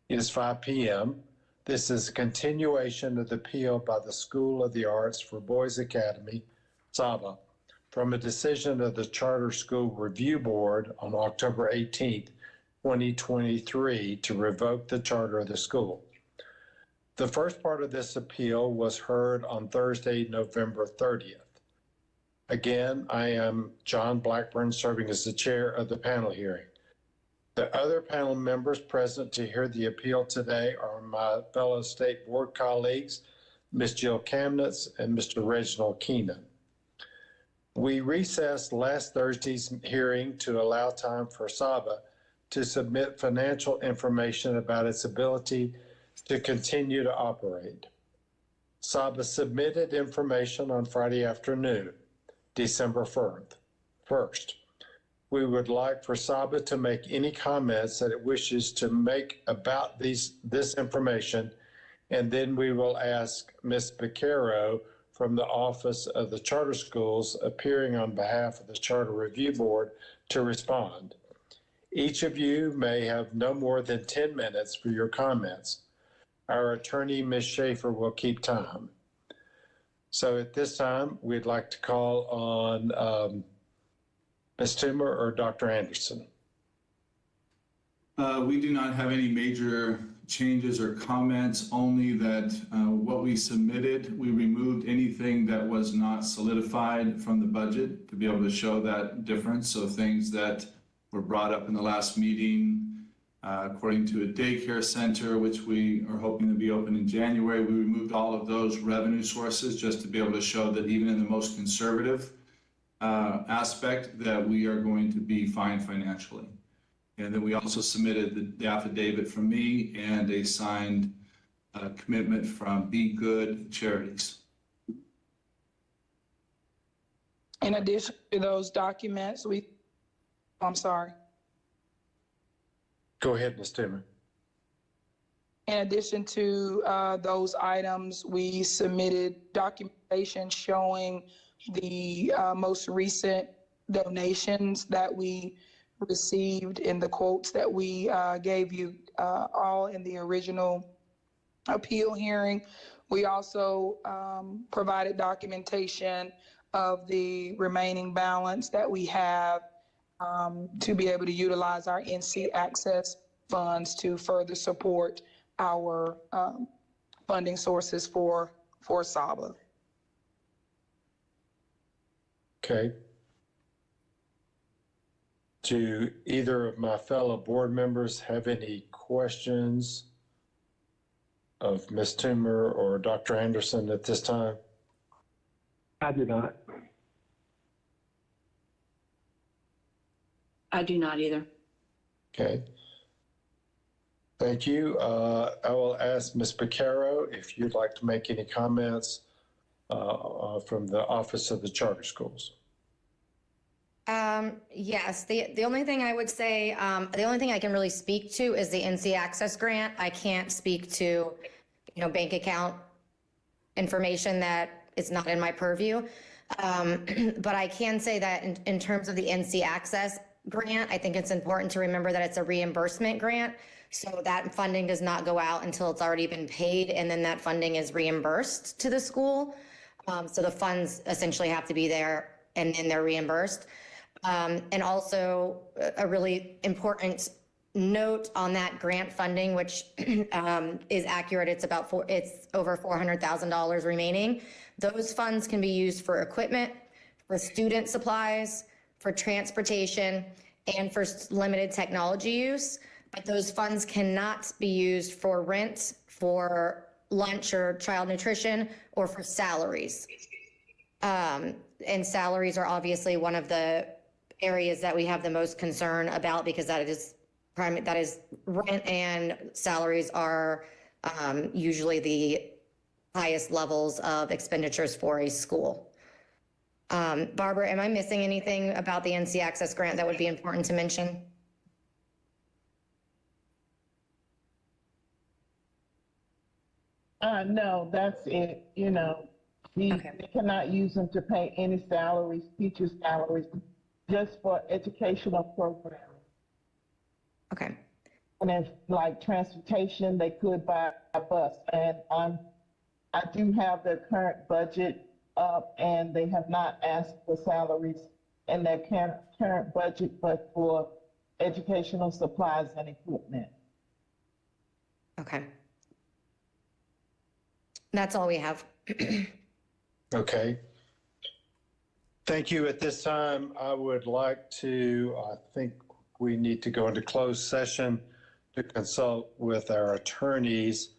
It is 5 p.m. This is a continuation of the appeal by the School of the Arts for Boys Academy, SABA, from a decision of the Charter School Review Board on October 18, 2023, to revoke the charter of the school. The first part of this appeal was heard on Thursday, November 30th. Again, I am John Blackburn, serving as the chair of the panel hearing. The other panel members present to hear the appeal today are my fellow state board colleagues, Ms. Jill Kamnitz and Mr. Reginald Keenan. We recessed last Thursday's hearing to allow time for SABA to submit financial information about its ability to continue to operate. SABA submitted information on Friday afternoon, December 1st. We would like for SABA to make any comments that it wishes to make about this information, and then we will ask Ms. Beccaro from the Office of the Charter Schools, appearing on behalf of the Charter Review Board, to respond. Each of you may have no more than 10 minutes for your comments. Our attorney, Ms. Schaefer, will keep time. So at this time, we'd like to call on Ms. Toomer or Dr. Anderson. We do not have any major changes or comments, only that what we submitted, we removed anything that was not solidified from the budget to be able to show that difference. So things that were brought up in the last meeting, according to a daycare center, which we are hoping to be open in January, we removed all of those revenue sources just to be able to show that even in the most conservative aspect that we are going to be fine financially. And then we also submitted the affidavit from me and a signed commitment from Be Good Charities. In addition to those documents, I'm sorry. Go ahead, Ms. Toomer. In addition to those items, we submitted documentation showing the most recent donations that we received in the quotes that we gave you all in the original appeal hearing. We also provided documentation of the remaining balance that we have to be able to utilize our NC Access funds to further support our funding sources for SABA. Okay. Do either of my fellow board members have any questions of Ms. Toomer or Dr. Anderson at this time? I do not. I do not either. Okay. Thank you. I will ask Ms. Beccaro if you'd like to make any comments from the Office of the Charter Schools. Yes, the only thing I would say, the only thing I can really speak to is the NC Access grant. I can't speak to, bank account information that is not in my purview. But I can say that in terms of the NC Access grant, I think it's important to remember that it's a reimbursement grant. So that funding does not go out until it's already been paid, and then that funding is reimbursed to the school. So the funds essentially have to be there and then they're reimbursed. And also a really important note on that grant funding, which is accurate. It's over $400,000 remaining. Those funds can be used for equipment, for student supplies, for transportation, and for limited technology use. But those funds cannot be used for rent, for lunch or child nutrition, or for salaries. And salaries are obviously one of the areas that we have the most concern about, because that is rent, and salaries are usually the highest levels of expenditures for a school. Barbara, am I missing anything about the NC Access grant that would be important to mention? No, that's it. We cannot use them to pay any salaries, teacher salaries, just for educational programming. Okay. And if like transportation, they could buy a bus. And I do have their current budget up, and they have not asked for salaries in their current budget, but for educational supplies and equipment. Okay. That's all we have. Okay. Thank you. At this time, I would like to, I think we need to go into closed session to consult with our attorneys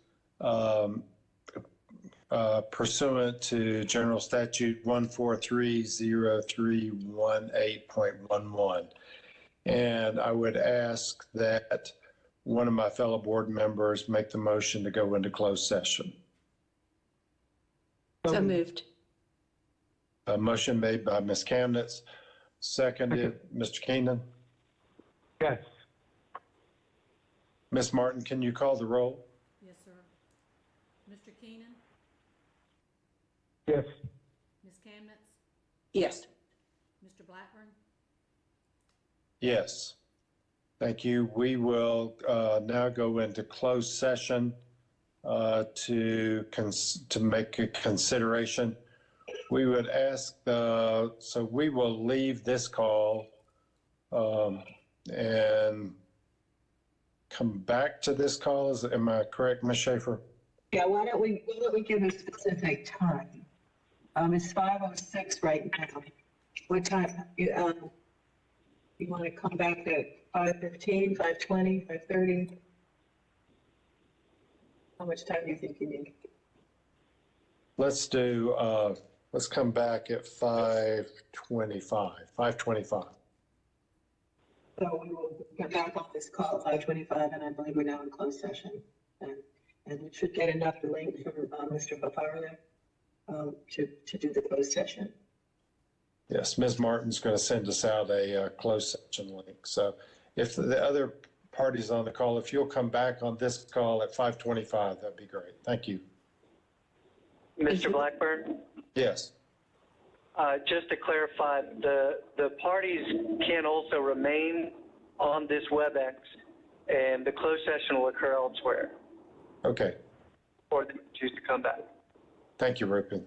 pursuant to General Statute 1430318.11. And I would ask that one of my fellow board members make the motion to go into closed session. So moved. A motion made by Ms. Kamnitz, seconded, Mr. Keenan. Yes. Ms. Martin, can you call the roll? Yes, sir. Mr. Keenan? Yes. Ms. Kamnitz? Yes. Mr. Blackburn? Yes. Thank you. We will now go into closed session to make a consideration. We would ask, so we will leave this call and come back to this call. Am I correct, Ms. Schaefer? Yeah, why don't we give a specific time? It's 5:06 right now. What time, you want to come back at 5:15, 5:20, 5:30? How much time do you think you need? Let's do, let's come back at 5:25, 5:25. So we will get back on this call at 5:25, and I believe we're now in closed session. And we should get enough link from Mr. Paparle to do the closed session. Yes, Ms. Martin's going to send us out a closed session link. So if the other parties on the call, if you'll come back on this call at 5:25, that'd be great. Thank you. Mr. Blackburn, Yes. just to clarify, the parties can also remain on this WebEx, and the closed session will occur elsewhere, Okay. or they choose to come back. Thank you, Rupin.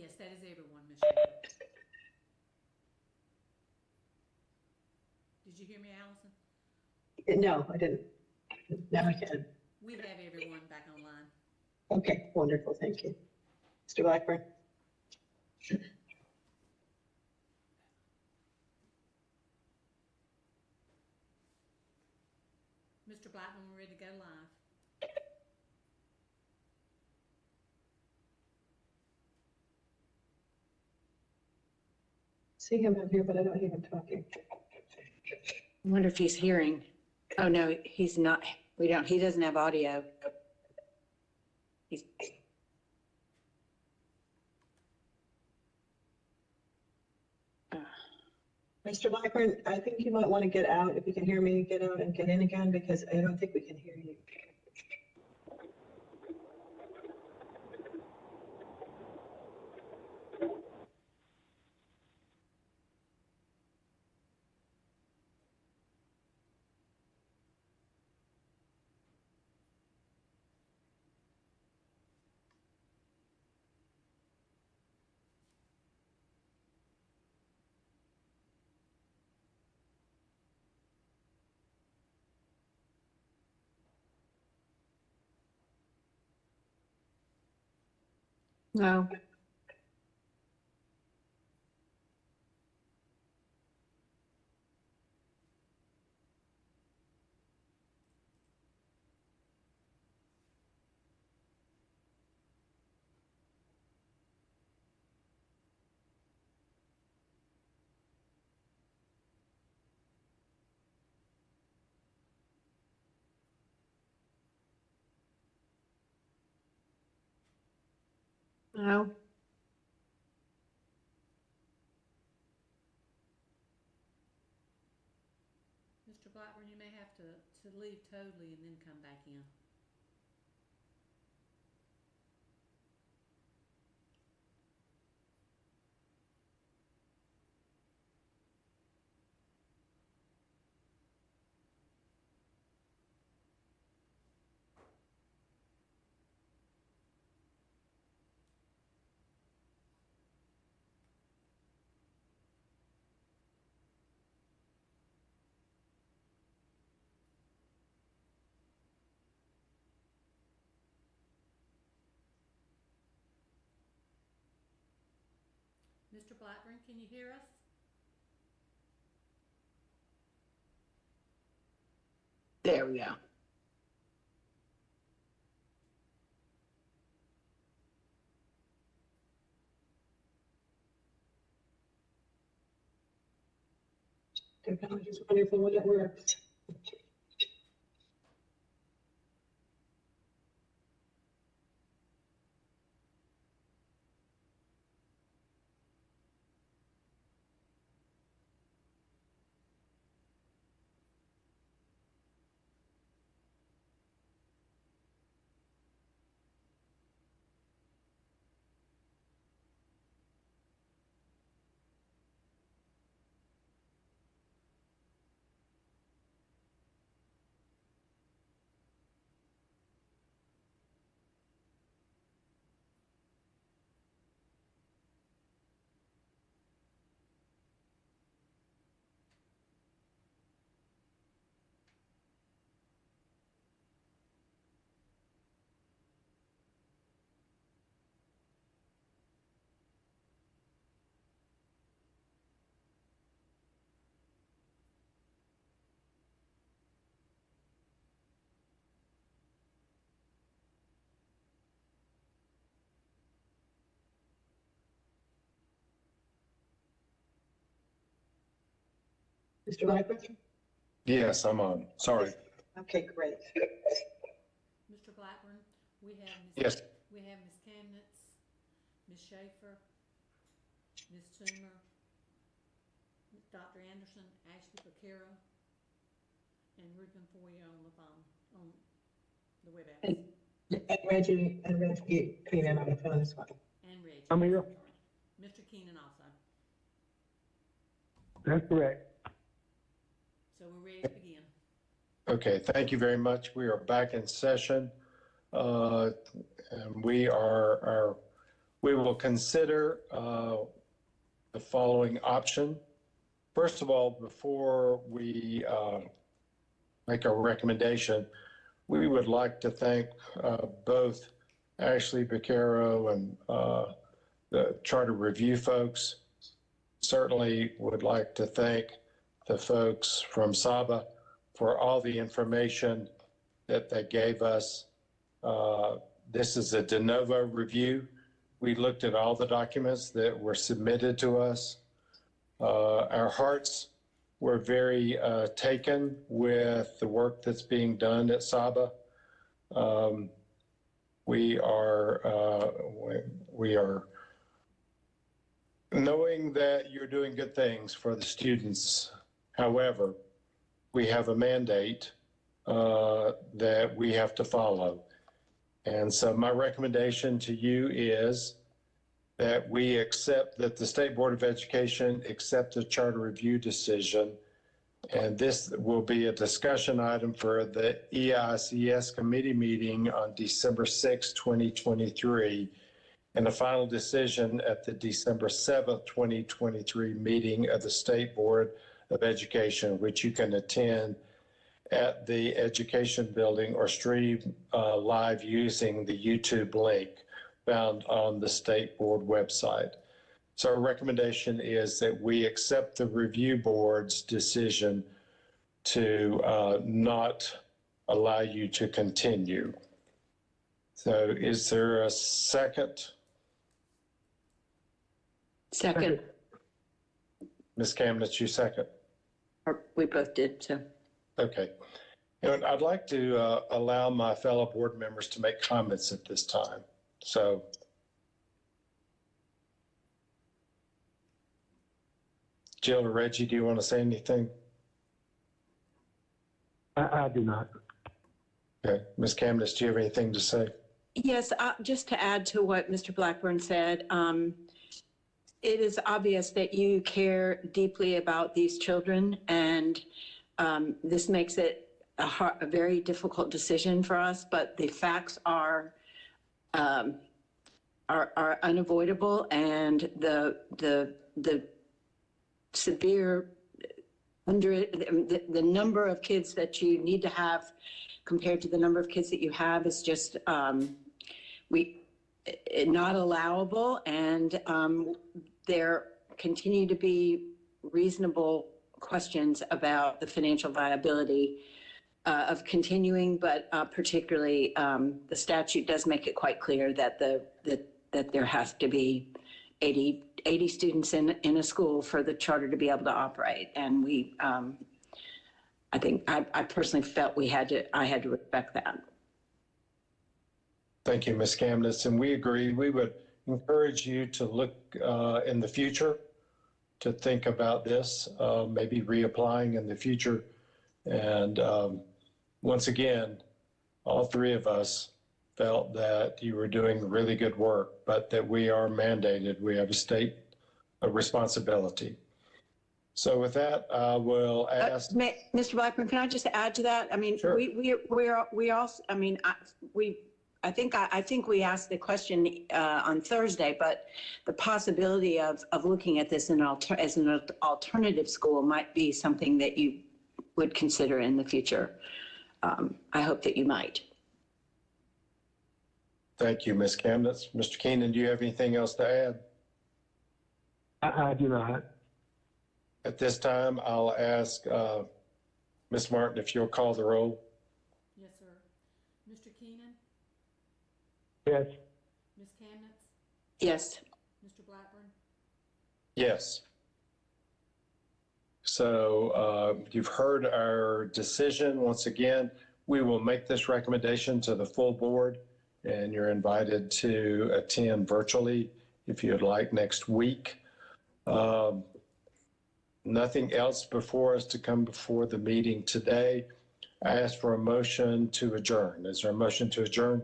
Yes, that is everyone, Ms. Schaefer. Did you hear me, Allison? No, I didn't. Now I can. We have everyone back online. Okay, wonderful, thank you. Mr. Blackburn? Mr. Blackman, we're ready to go live. See him up here, but I don't hear him talking. I wonder if he's hearing. Oh, no, he's not. He doesn't have audio. He's, Mr. Blackburn, I think you might want to get out. If you can hear me, get out and get in again, because I don't think we can hear you. no. No. Mr. Blackburn, you may have to leave totally and then come back in. Mr. Blackburn, can you hear us? There we go. Technology is wonderful when it works. Mr. Blackburn? Yes, I'm on. Sorry. Okay, great. Mr. Blackburn, we have Yes. we have Ms. Kamnitz, Ms. Schaefer, Ms. Toomer, Dr. Anderson, Ashley Vaquero, and Ruben Foyer on the phone, on the WebEx. And Reggie Keenan on the phone as well. And Reggie. I'm here. Mr. Keenan also. That's correct. So we're ready to begin. Okay, thank you very much. We are back in session. And we are, our We will consider the following option. First of all, before we make a recommendation, we would like to thank both Ashley Vaquero and the Charter Review folks. Certainly would like to thank the folks from SABA for all the information that they gave us. This is a de novo review. We looked at all the documents that were submitted to us. Our hearts were very taken with the work that's being done at SABA. We are knowing that you're doing good things for the students. However, we have a mandate that we have to follow. And so my recommendation to you is that we accept that the State Board of Education accept the charter review decision. And this will be a discussion item for the EICS committee meeting on December 6, 2023, and a final decision at the December 7th, 2023 meeting of the State Board of Education, which you can attend at the Education Building or stream live using the YouTube link found on the State Board website. So our recommendation is that we accept the review board's decision to not allow you to continue. So is there a second? Second, Ms. Kamnitz, you second? or we both did, so. Okay. And I'd like to allow my fellow board members to make comments at this time. So Jill or Reggie, do you want to say anything? I do not. Okay. Ms. Kamnitz, do you have anything to say? Yes, just to add to what Mr. Blackburn said, it is obvious that you care deeply about these children, and this makes it a very difficult decision for us, but the facts are unavoidable, and the severe the number of kids that you need to have compared to the number of kids that you have is just not allowable, and there continue to be reasonable questions about the financial viability of continuing, but particularly the statute does make it quite clear that that there has to be 80 students in a school for the charter to be able to operate. And we, I think, I personally felt I had to respect that. Thank you, Ms. Kamnitz. And we agree. We would encourage you to look in the future to think about this, maybe reapplying in the future. And once again, all three of us felt that you were doing really good work, but that we are mandated. We have a responsibility. So with that, I will ask. Mr. Blackburn, can I just add to that? I mean, Sure. we also, I mean, I think we asked the question on Thursday, but the possibility of looking at this as an alternative school might be something that you would consider in the future. I hope that you might. Thank you, Ms. Kamnitz. Mr. Keenan, do you have anything else to add? I do not. At this time, I'll ask Ms. Martin if you'll call the roll. Yes, sir. Mr. Keenan? Yes. Ms. Kamnitz? Yes. Mr. Blackburn? Yes. So you've heard our decision. Once again, we will make this recommendation to the full board, and you're invited to attend virtually if you'd like next week. Nothing else before us to come before the meeting today. I ask for a motion to adjourn. Is there a motion to adjourn?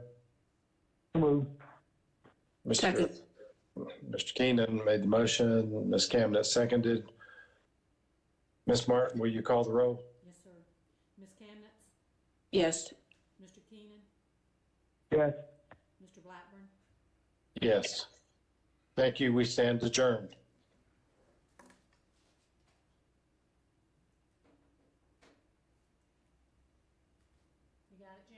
Move. Mr. Keenan made the motion. Ms. Kamnitz seconded. Ms. Martin, will you call the roll? Yes, sir. Ms. Kamnitz? Yes. Mr. Keenan? Yes. Mr. Blackburn? Yes. Thank you. We stand adjourned.